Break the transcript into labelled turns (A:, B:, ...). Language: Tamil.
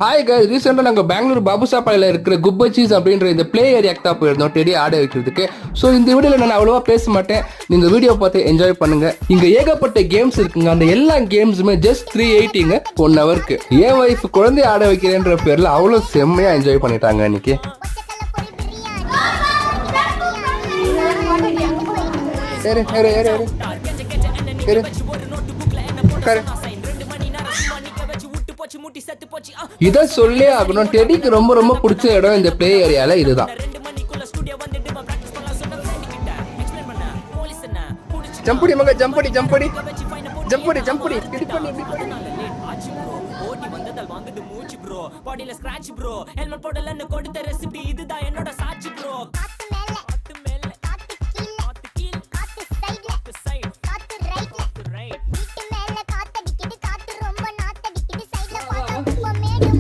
A: ஹாய் கைஸ், ரீசெண்டாக நாங்கள் பெங்களூர் பாபுசாப்பாளையில் இருக்கிற குப்பச்சீஸ் அப்படின்ற இந்த பிளே ஏரியாக்கு தான் போயிருந்தோம் டெடி ஆட வைக்கிறதுக்கு. ஸோ இந்த வீடியோவில் நான் அவ்வளோவா பேச மாட்டேன், நீங்கள் வீடியோ பார்த்து என்ஜாய் பண்ணுங்க. இங்கே ஏகப்பட்ட கேம்ஸ் இருக்குங்க. அந்த எல்லா கேம்ஸுமே ஜஸ்ட் 380ங்க 1 ஹவருக்கு. என் ஒய்ஃப் குழந்தை ஆட வைக்கிறேன்ற பேரில் அவ்வளோ செம்மையாக என்ஜாய் பண்ணிட்டாங்க இன்னைக்கு. சரி சரி சரி சரி சரி இதை சொல்லி ஆகணும். டெடிக்கு ரொம்ப ரொம்ப பிடிச்ச இடம் இந்த பிளே ஏரியால இதுதான். ஜம்படி மக ஜம்படி ஜம்படி ஜம்படி ஜம்படி
B: பாடியில ஸ்கிராட்ச் ப்ரோ, ஹெல்மெட் போடலன்னு கொடுத்த ரெசிபி இதுதான் என்னோட சாட்சி ப்ரோ.